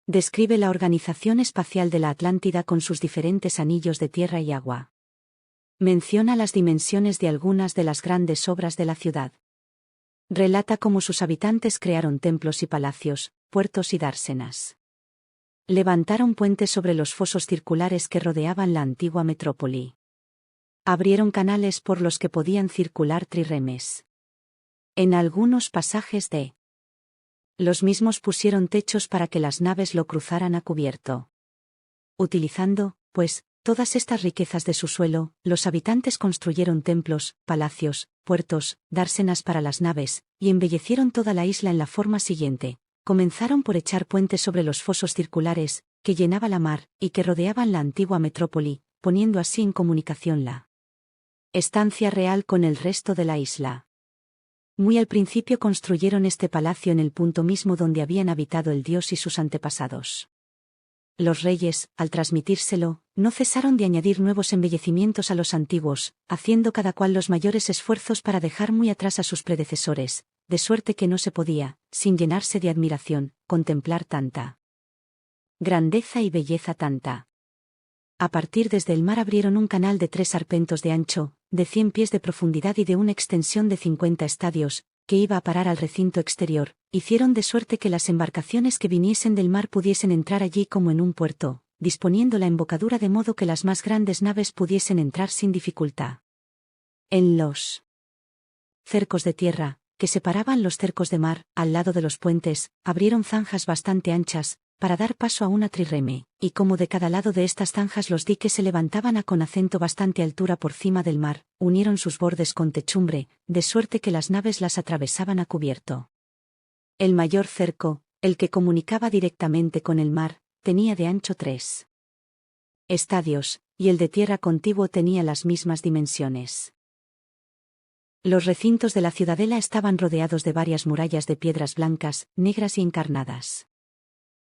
Describe la organización espacial de la Atlántida con sus diferentes anillos de tierra y agua. Menciona las dimensiones de algunas de las grandes obras de la ciudad. Relata cómo sus habitantes crearon templos y palacios, puertos y dársenas. Levantaron puentes sobre los fosos circulares que rodeaban la antigua metrópoli. Abrieron canales por los que podían circular trirremes. En algunos pasajes de los mismos pusieron techos para que las naves lo cruzaran a cubierto. Utilizando, pues, todas estas riquezas de su suelo, los habitantes construyeron templos, palacios, puertos, dársenas para las naves, y embellecieron toda la isla en la forma siguiente. Comenzaron por echar puentes sobre los fosos circulares, que llenaba la mar, y que rodeaban la antigua metrópoli, poniendo así en comunicación la estancia real con el resto de la isla. Muy al principio construyeron este palacio en el punto mismo donde habían habitado el dios y sus antepasados. Los reyes, al transmitírselo, no cesaron de añadir nuevos embellecimientos a los antiguos, haciendo cada cual los mayores esfuerzos para dejar muy atrás a sus predecesores, de suerte que no se podía, sin llenarse de admiración, contemplar tanta grandeza y belleza tanta. A partir desde el mar abrieron un canal de 3 arpentos de ancho, de 100 pies de profundidad y de una extensión de 50 estadios, que iba a parar al recinto exterior. Hicieron de suerte que las embarcaciones que viniesen del mar pudiesen entrar allí como en un puerto, disponiendo la embocadura de modo que las más grandes naves pudiesen entrar sin dificultad. En los cercos de tierra, que separaban los cercos de mar, al lado de los puentes, abrieron zanjas bastante anchas, para dar paso a una trireme, y como de cada lado de estas zanjas los diques se levantaban a con acento bastante altura por cima del mar, unieron sus bordes con techumbre, de suerte que las naves las atravesaban a cubierto. El mayor cerco, el que comunicaba directamente con el mar, tenía de ancho 3 estadios, y el de tierra contiguo tenía las mismas dimensiones. Los recintos de la ciudadela estaban rodeados de varias murallas de piedras blancas, negras y encarnadas.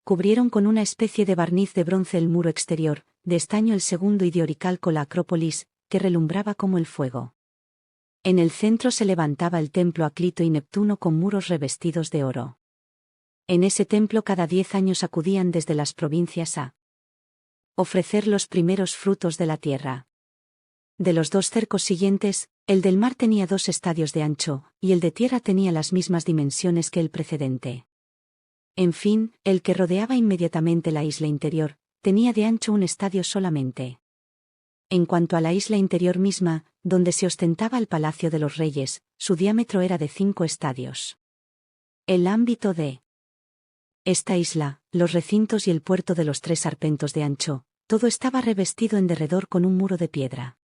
Cubrieron con una especie de barniz de bronce el muro exterior, de estaño el segundo y de oricalco la acrópolis, que relumbraba como el fuego. En el centro se levantaba el templo a Clito y Neptuno con muros revestidos de oro. En ese templo cada 10 años acudían desde las provincias a ofrecer los primeros frutos de la tierra. De los 2 cercos siguientes, el del mar tenía 2 estadios de ancho, y el de tierra tenía las mismas dimensiones que el precedente. En fin, el que rodeaba inmediatamente la isla interior, tenía de ancho 1 estadio solamente. En cuanto a la isla interior misma, donde se ostentaba el Palacio de los Reyes, su diámetro era de 5 estadios. El ámbito de esta isla, los recintos y el puerto de los 3 arpentos de ancho, todo estaba revestido en derredor con un muro de piedra.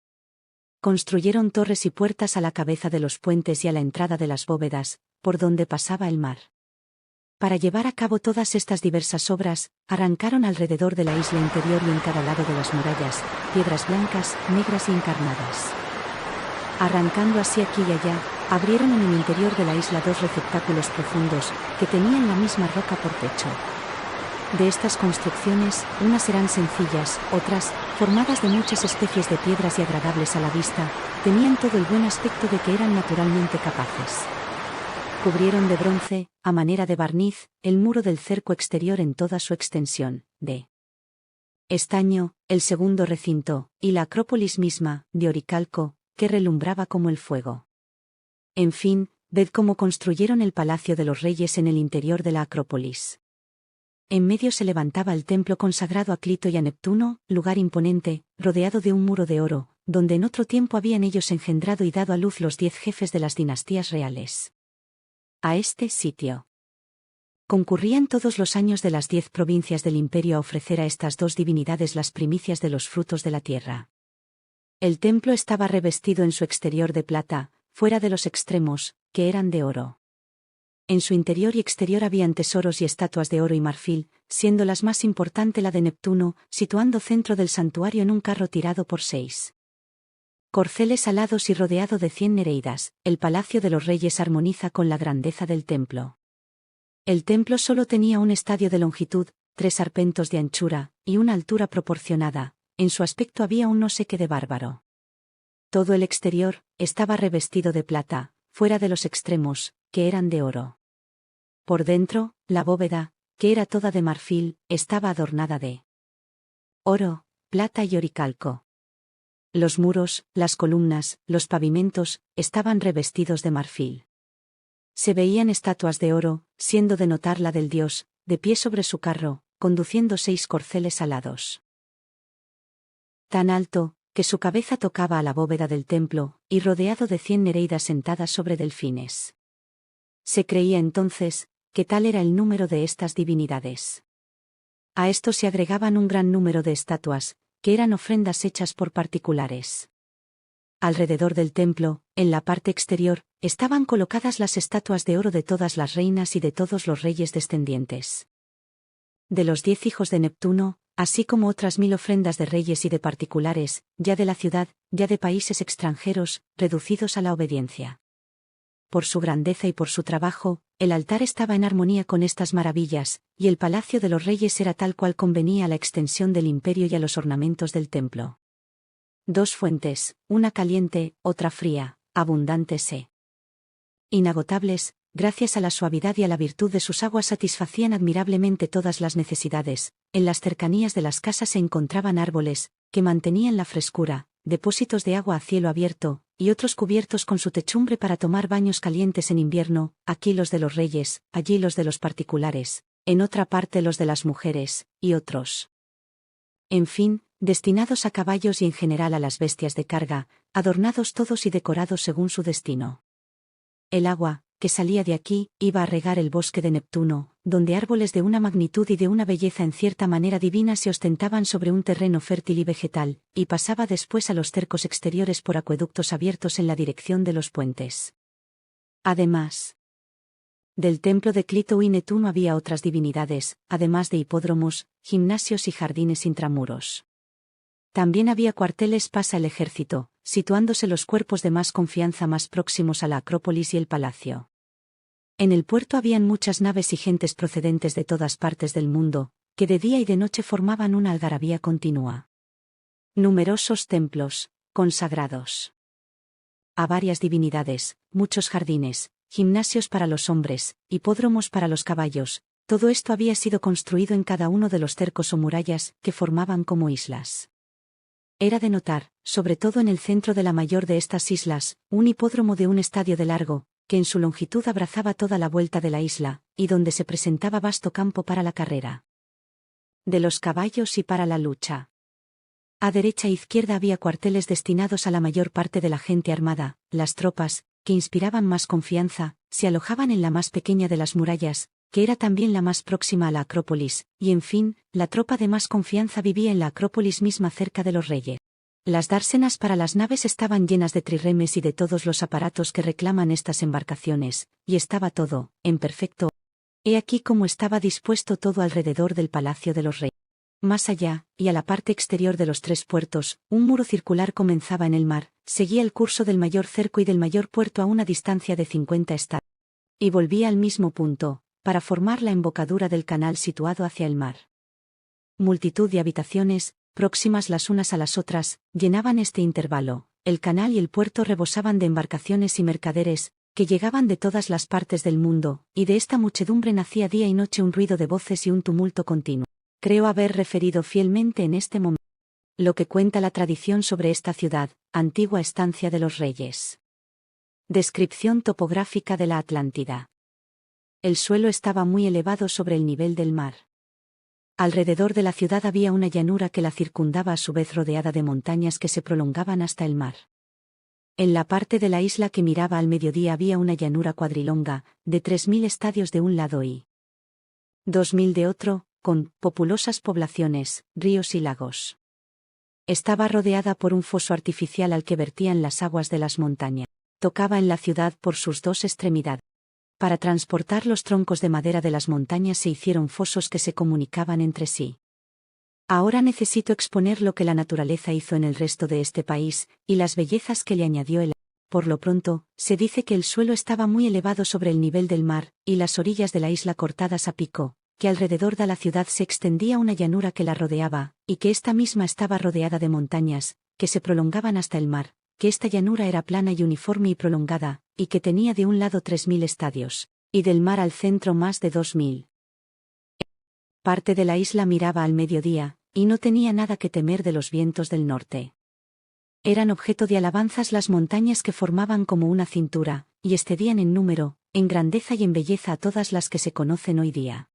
Construyeron torres y puertas a la cabeza de los puentes y a la entrada de las bóvedas, por donde pasaba el mar. Para llevar a cabo todas estas diversas obras, arrancaron alrededor de la isla interior y en cada lado de las murallas, piedras blancas, negras y encarnadas. Arrancando así aquí y allá, abrieron en el interior de la isla 2 receptáculos profundos, que tenían la misma roca por techo. De estas construcciones, unas eran sencillas, otras, formadas de muchas especies de piedras y agradables a la vista, tenían todo el buen aspecto de que eran naturalmente capaces. Cubrieron de bronce, a manera de barniz, el muro del cerco exterior en toda su extensión, de estaño, el segundo recinto, y la acrópolis misma, de oricalco, que relumbraba como el fuego. En fin, ved cómo construyeron el Palacio de los Reyes en el interior de la acrópolis. En medio se levantaba el templo consagrado a Clito y a Neptuno, lugar imponente, rodeado de un muro de oro, donde en otro tiempo habían ellos engendrado y dado a luz los 10 jefes de las dinastías reales. A este sitio concurrían todos los años de las 10 provincias del imperio a ofrecer a estas 2 divinidades las primicias de los frutos de la tierra. El templo estaba revestido en su exterior de plata, fuera de los extremos, que eran de oro. En su interior y exterior habían tesoros y estatuas de oro y marfil, siendo las más importante la de Neptuno, situando centro del santuario en un carro tirado por 6 corceles alados y rodeado de 100 nereidas. El Palacio de los Reyes armoniza con la grandeza del templo. El templo solo tenía un estadio de longitud, 3 arpentos de anchura, y una altura proporcionada. En su aspecto había un no sé qué de bárbaro. Todo el exterior estaba revestido de plata, fuera de los extremos, que eran de oro. Por dentro, la bóveda, que era toda de marfil, estaba adornada de oro, plata y oricalco. Los muros, las columnas, los pavimentos, estaban revestidos de marfil. Se veían estatuas de oro, siendo de notar la del dios, de pie sobre su carro, conduciendo 6 corceles alados. Tan alto, que su cabeza tocaba a la bóveda del templo, y rodeado de 100 nereidas sentadas sobre delfines. Se creía entonces, que tal era el número de estas divinidades. A esto se agregaban un gran número de estatuas, que eran ofrendas hechas por particulares. Alrededor del templo, en la parte exterior, estaban colocadas las estatuas de oro de todas las reinas y de todos los reyes descendientes de los 10 hijos de Neptuno, así como otras 1000 ofrendas de reyes y de particulares, ya de la ciudad, ya de países extranjeros, reducidos a la obediencia. Por su grandeza y por su trabajo, el altar estaba en armonía con estas maravillas, y el palacio de los reyes era tal cual convenía a la extensión del imperio y a los ornamentos del templo. 2 fuentes, una caliente, otra fría, abundantes e inagotables, gracias a la suavidad y a la virtud de sus aguas satisfacían admirablemente todas las necesidades. En las cercanías de las casas se encontraban árboles, que mantenían la frescura, depósitos de agua a cielo abierto, y otros cubiertos con su techumbre para tomar baños calientes en invierno, aquí los de los reyes, allí los de los particulares, en otra parte los de las mujeres, y otros. En fin, destinados a caballos y en general a las bestias de carga, adornados todos y decorados según su destino. El agua, que salía de aquí, iba a regar el bosque de Neptuno, donde árboles de una magnitud y de una belleza en cierta manera divina se ostentaban sobre un terreno fértil y vegetal, y pasaba después a los cercos exteriores por acueductos abiertos en la dirección de los puentes. Además del templo de Clito y Neptuno había otras divinidades, además de hipódromos, gimnasios y jardines intramuros. También había cuarteles para el ejército, situándose los cuerpos de más confianza más próximos a la Acrópolis y el palacio. En el puerto habían muchas naves y gentes procedentes de todas partes del mundo, que de día y de noche formaban una algarabía continua. Numerosos templos, consagrados a varias divinidades, muchos jardines, gimnasios para los hombres, hipódromos para los caballos, todo esto había sido construido en cada uno de los cercos o murallas que formaban como islas. Era de notar, sobre todo en el centro de la mayor de estas islas, un hipódromo de un estadio de largo, que en su longitud abrazaba toda la vuelta de la isla, y donde se presentaba vasto campo para la carrera de los caballos y para la lucha. A derecha e izquierda había cuarteles destinados a la mayor parte de la gente armada. Las tropas, que inspiraban más confianza, se alojaban en la más pequeña de las murallas, que era también la más próxima a la Acrópolis, y en fin, la tropa de más confianza vivía en la Acrópolis misma cerca de los reyes. Las dársenas para las naves estaban llenas de trirremes y de todos los aparatos que reclaman estas embarcaciones, y estaba todo, en perfecto. He aquí cómo estaba dispuesto todo alrededor del palacio de los reyes. Más allá, y a la parte exterior de los 3 puertos, un muro circular comenzaba en el mar, seguía el curso del mayor cerco y del mayor puerto a una distancia de 50 estadios, y volvía al mismo punto, para formar la embocadura del canal situado hacia el mar. Multitud de habitaciones, próximas las unas a las otras, llenaban este intervalo. El canal y el puerto rebosaban de embarcaciones y mercaderes, que llegaban de todas las partes del mundo, y de esta muchedumbre nacía día y noche un ruido de voces y un tumulto continuo. Creo haber referido fielmente en este momento lo que cuenta la tradición sobre esta ciudad, antigua estancia de los reyes. Descripción topográfica de la Atlántida. El suelo estaba muy elevado sobre el nivel del mar. Alrededor de la ciudad había una llanura que la circundaba a su vez rodeada de montañas que se prolongaban hasta el mar. En la parte de la isla que miraba al mediodía había una llanura cuadrilonga, de 3000 estadios de un lado y 2000 de otro, con populosas poblaciones, ríos y lagos. Estaba rodeada por un foso artificial al que vertían las aguas de las montañas. Tocaba en la ciudad por sus 2 extremidades. Para transportar los troncos de madera de las montañas se hicieron fosos que se comunicaban entre sí. Ahora necesito exponer lo que la naturaleza hizo en el resto de este país, y las bellezas que le añadió el. Por lo pronto, se dice que el suelo estaba muy elevado sobre el nivel del mar, y las orillas de la isla cortadas a pico, que alrededor de la ciudad se extendía una llanura que la rodeaba, y que esta misma estaba rodeada de montañas, que se prolongaban hasta el mar, que esta llanura era plana y uniforme y prolongada, y que tenía de un lado 3000 estadios, y del mar al centro más de 2000. Parte de la isla miraba al mediodía, y no tenía nada que temer de los vientos del norte. Eran objeto de alabanzas las montañas que formaban como una cintura, y excedían en número, en grandeza y en belleza a todas las que se conocen hoy día.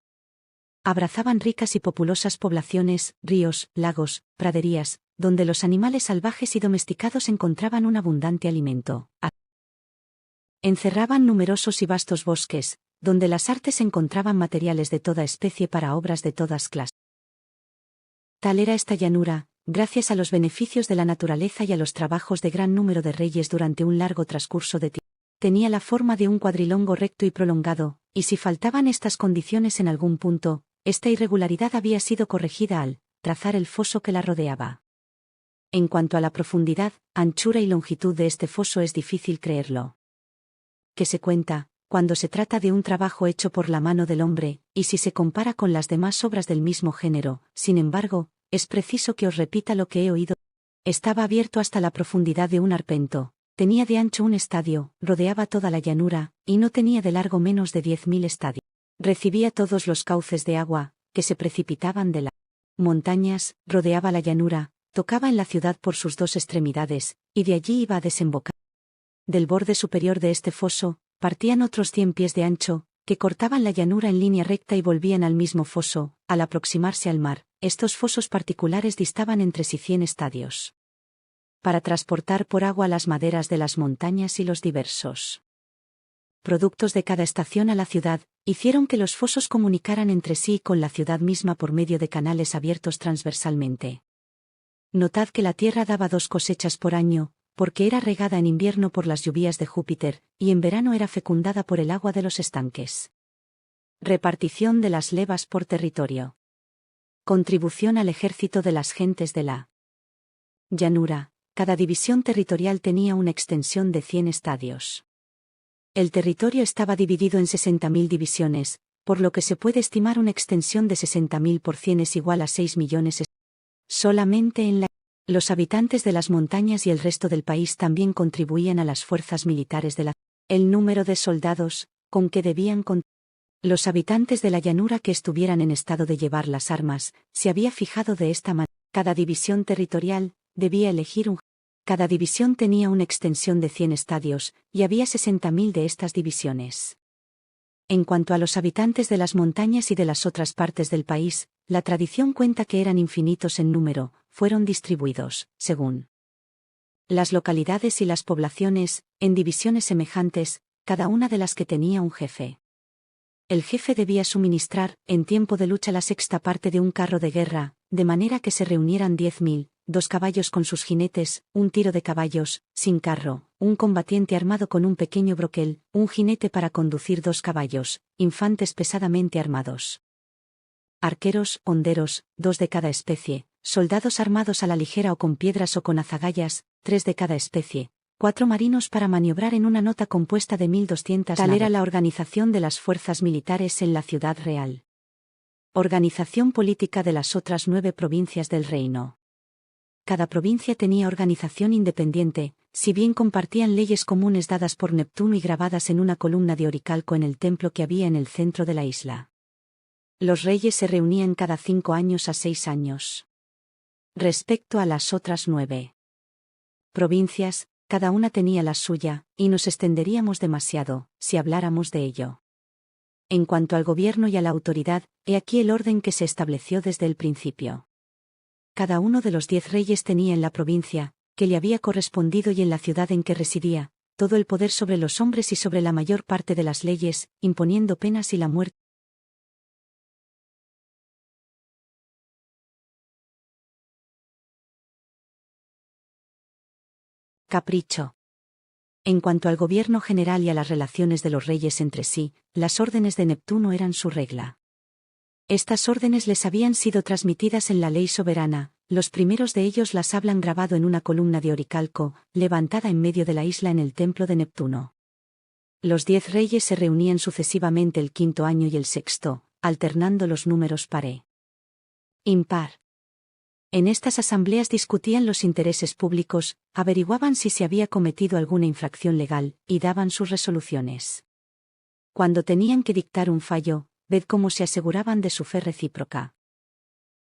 Abrazaban ricas y populosas poblaciones, ríos, lagos, praderías, donde los animales salvajes y domesticados encontraban un abundante alimento. Encerraban numerosos y vastos bosques, donde las artes encontraban materiales de toda especie para obras de todas clases. Tal era esta llanura, gracias a los beneficios de la naturaleza y a los trabajos de gran número de reyes durante un largo transcurso de tiempo. Tenía la forma de un cuadrilongo recto y prolongado, y si faltaban estas condiciones en algún punto, esta irregularidad había sido corregida al trazar el foso que la rodeaba. En cuanto a la profundidad, anchura y longitud de este foso es difícil creerlo. Que se cuenta, cuando se trata de un trabajo hecho por la mano del hombre, y si se compara con las demás obras del mismo género, sin embargo, es preciso que os repita lo que he oído. Estaba abierto hasta la profundidad de un arpento, tenía de ancho un estadio, rodeaba toda la llanura, y no tenía de largo menos de 10.000 estadios. Recibía todos los cauces de agua, que se precipitaban de las montañas, rodeaba la llanura, tocaba en la ciudad por sus dos extremidades, y de allí iba a desembocar. Del borde superior de este foso, partían otros 100 pies de ancho, que cortaban la llanura en línea recta y volvían al mismo foso. Al aproximarse al mar, estos fosos particulares distaban entre sí 100 estadios. Para transportar por agua las maderas de las montañas y los diversos productos de cada estación a la ciudad, hicieron que los fosos comunicaran entre sí y con la ciudad misma por medio de canales abiertos transversalmente. Notad que la tierra daba 2 cosechas por año, porque era regada en invierno por las lluvias de Júpiter, y en verano era fecundada por el agua de los estanques. Repartición de las levas por territorio. Contribución al ejército de las gentes de la llanura. Cada división territorial tenía una extensión de 100 estadios. El territorio estaba dividido en 60.000 divisiones, por lo que se puede estimar una extensión de 60.000 por 100 es igual a 6 millones. Solamente en la los habitantes de las montañas y el resto del país también contribuían a las fuerzas militares de la el número de soldados, con que debían contar. Los habitantes de la llanura que estuvieran en estado de llevar las armas, se había fijado de esta manera. Cada división territorial debía elegir un. Cada división tenía una extensión de 100 estadios, y había 60.000 de estas divisiones. En cuanto a los habitantes de las montañas y de las otras partes del país, la tradición cuenta que eran infinitos en número, fueron distribuidos, según las localidades y las poblaciones, en divisiones semejantes, cada una de las que tenía un jefe. El jefe debía suministrar, en tiempo de lucha, la sexta parte de un carro de guerra, de manera que se reunieran 10.000, 2 caballos con sus jinetes, un tiro de caballos, sin carro, un combatiente armado con un pequeño broquel, un jinete para conducir 2 caballos, infantes pesadamente armados. Arqueros, honderos, 2 de cada especie, soldados armados a la ligera o con piedras o con azagallas, 3 de cada especie, 4 marinos para maniobrar en una nota compuesta de 1.200 Tal era la organización de las fuerzas militares en la ciudad real. Organización política de las otras 9 provincias del reino. Cada provincia tenía organización independiente, si bien compartían leyes comunes dadas por Neptuno y grabadas en una columna de oricalco en el templo que había en el centro de la isla. Los reyes se reunían cada 5 años a 6 años. Respecto a las otras 9 provincias, cada una tenía la suya, y nos extenderíamos demasiado, si habláramos de ello. En cuanto al gobierno y a la autoridad, he aquí el orden que se estableció desde el principio. Cada uno de los 10 reyes tenía en la provincia, que le había correspondido y en la ciudad en que residía, todo el poder sobre los hombres y sobre la mayor parte de las leyes, imponiendo penas y la muerte. Capricho. En cuanto al gobierno general y a las relaciones de los reyes entre sí, las órdenes de Neptuno eran su regla. Estas órdenes les habían sido transmitidas en la ley soberana, los primeros de ellos las hablan grabado en una columna de oricalco, levantada en medio de la isla en el templo de Neptuno. Los 10 reyes se reunían sucesivamente el 5º año y el 6º, alternando los números par impar. En estas asambleas discutían los intereses públicos, averiguaban si se había cometido alguna infracción legal, y daban sus resoluciones. Cuando tenían que dictar un fallo, ved cómo se aseguraban de su fe recíproca.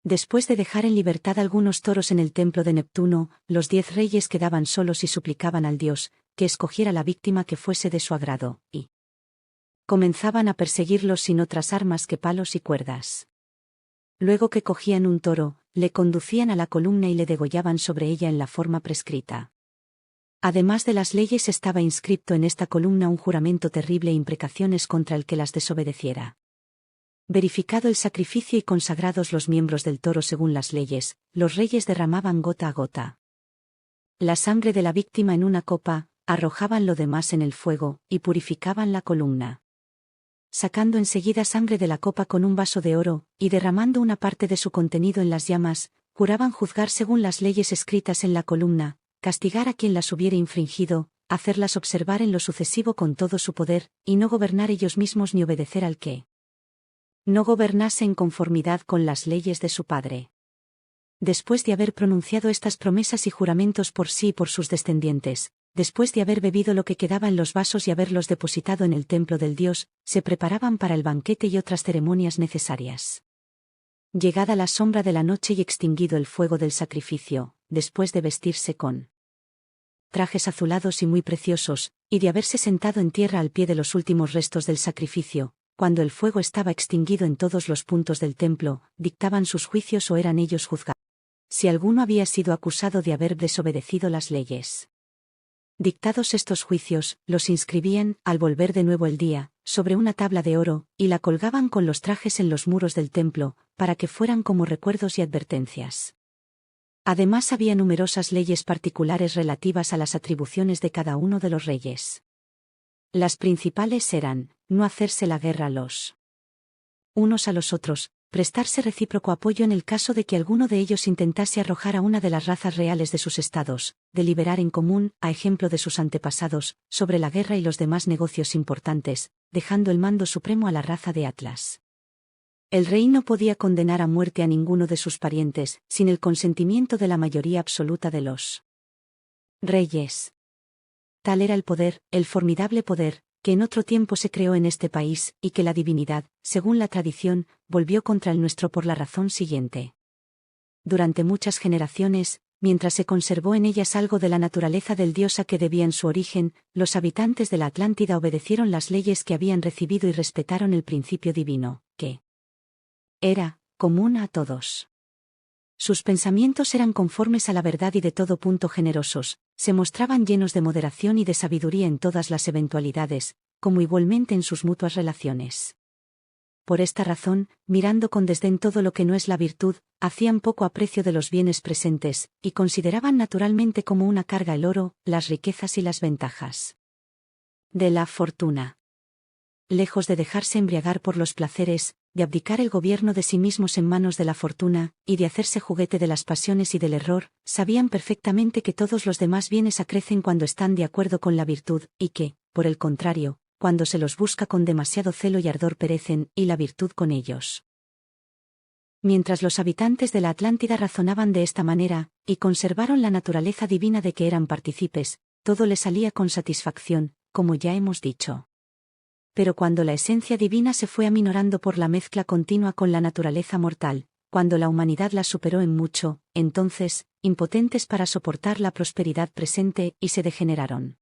Después de dejar en libertad algunos toros en el templo de Neptuno, los 10 reyes quedaban solos y suplicaban al dios, que escogiera la víctima que fuese de su agrado, y comenzaban a perseguirlos sin otras armas que palos y cuerdas. Luego que cogían un toro, le conducían a la columna y le degollaban sobre ella en la forma prescrita. Además de las leyes estaba inscripto en esta columna un juramento terrible e imprecaciones contra el que las desobedeciera. Verificado el sacrificio y consagrados los miembros del toro según las leyes, los reyes derramaban gota a gota la sangre de la víctima en una copa, arrojaban lo demás en el fuego, y purificaban la columna. Sacando enseguida sangre de la copa con un vaso de oro, y derramando una parte de su contenido en las llamas, juraban juzgar según las leyes escritas en la columna, castigar a quien las hubiere infringido, hacerlas observar en lo sucesivo con todo su poder, y no gobernar ellos mismos ni obedecer al que no gobernase en conformidad con las leyes de su padre. Después de haber pronunciado estas promesas y juramentos por sí y por sus descendientes, después de haber bebido lo que quedaba en los vasos y haberlos depositado en el templo del dios, se preparaban para el banquete y otras ceremonias necesarias. Llegada la sombra de la noche y extinguido el fuego del sacrificio, después de vestirse con trajes azulados y muy preciosos, y de haberse sentado en tierra al pie de los últimos restos del sacrificio, cuando el fuego estaba extinguido en todos los puntos del templo, dictaban sus juicios o eran ellos juzgados. Si alguno había sido acusado de haber desobedecido las leyes. Dictados estos juicios, los inscribían, al volver de nuevo el día, sobre una tabla de oro, y la colgaban con los trajes en los muros del templo, para que fueran como recuerdos y advertencias. Además había numerosas leyes particulares relativas a las atribuciones de cada uno de los reyes. Las principales eran, no hacerse la guerra los unos a los otros, prestarse recíproco apoyo en el caso de que alguno de ellos intentase arrojar a una de las razas reales de sus estados, deliberar en común, a ejemplo de sus antepasados, sobre la guerra y los demás negocios importantes, dejando el mando supremo a la raza de Atlas. El rey no podía condenar a muerte a ninguno de sus parientes, sin el consentimiento de la mayoría absoluta de los reyes. Tal era el poder, el formidable poder, que en otro tiempo se creó en este país, y que la divinidad, según la tradición, volvió contra el nuestro por la razón siguiente. Durante muchas generaciones, mientras se conservó en ellas algo de la naturaleza del dios a que debían su origen, los habitantes de la Atlántida obedecieron las leyes que habían recibido y respetaron el principio divino, que era común a todos. Sus pensamientos eran conformes a la verdad y de todo punto generosos, se mostraban llenos de moderación y de sabiduría en todas las eventualidades, como igualmente en sus mutuas relaciones. Por esta razón, mirando con desdén todo lo que no es la virtud, hacían poco aprecio de los bienes presentes, y consideraban naturalmente como una carga el oro, las riquezas y las ventajas de la fortuna. Lejos de dejarse embriagar por los placeres, de abdicar el gobierno de sí mismos en manos de la fortuna, y de hacerse juguete de las pasiones y del error, sabían perfectamente que todos los demás bienes acrecen cuando están de acuerdo con la virtud, y que, por el contrario, cuando se los busca con demasiado celo y ardor perecen, y la virtud con ellos. Mientras los habitantes de la Atlántida razonaban de esta manera, y conservaron la naturaleza divina de que eran partícipes, todo les salía con satisfacción, como ya hemos dicho. Pero cuando la esencia divina se fue aminorando por la mezcla continua con la naturaleza mortal, cuando la humanidad la superó en mucho, entonces, impotentes para soportar la prosperidad presente, y se degeneraron.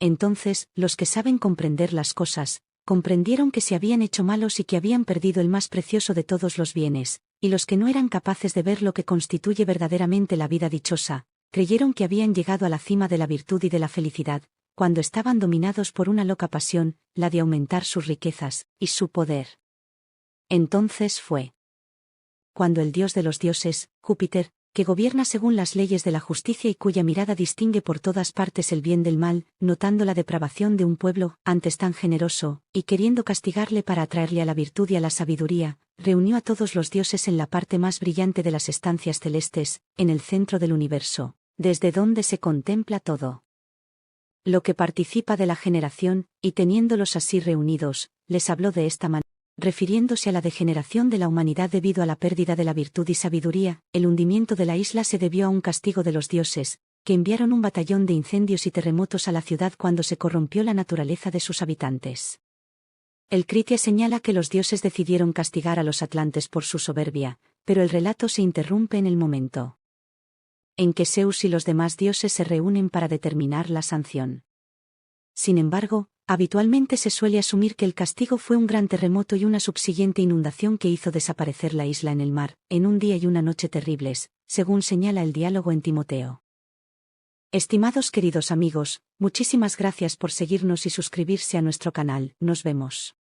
Entonces, los que saben comprender las cosas, comprendieron que se habían hecho malos y que habían perdido el más precioso de todos los bienes, y los que no eran capaces de ver lo que constituye verdaderamente la vida dichosa, creyeron que habían llegado a la cima de la virtud y de la felicidad, cuando estaban dominados por una loca pasión, la de aumentar sus riquezas, y su poder. Entonces fue cuando el dios de los dioses, Júpiter, que gobierna según las leyes de la justicia y cuya mirada distingue por todas partes el bien del mal, notando la depravación de un pueblo, antes tan generoso, y queriendo castigarle para atraerle a la virtud y a la sabiduría, reunió a todos los dioses en la parte más brillante de las estancias celestes, en el centro del universo, desde donde se contempla todo lo que participa de la generación, y teniéndolos así reunidos, les habló de esta manera, refiriéndose a la degeneración de la humanidad debido a la pérdida de la virtud y sabiduría. El hundimiento de la isla se debió a un castigo de los dioses, que enviaron un batallón de incendios y terremotos a la ciudad cuando se corrompió la naturaleza de sus habitantes. El Critia señala que los dioses decidieron castigar a los atlantes por su soberbia, pero el relato se interrumpe en el momento en que Zeus y los demás dioses se reúnen para determinar la sanción. Sin embargo, habitualmente se suele asumir que el castigo fue un gran terremoto y una subsiguiente inundación que hizo desaparecer la isla en el mar, en un día y una noche terribles, según señala el diálogo en Timoteo. Estimados queridos amigos, muchísimas gracias por seguirnos y suscribirse a nuestro canal. Nos vemos.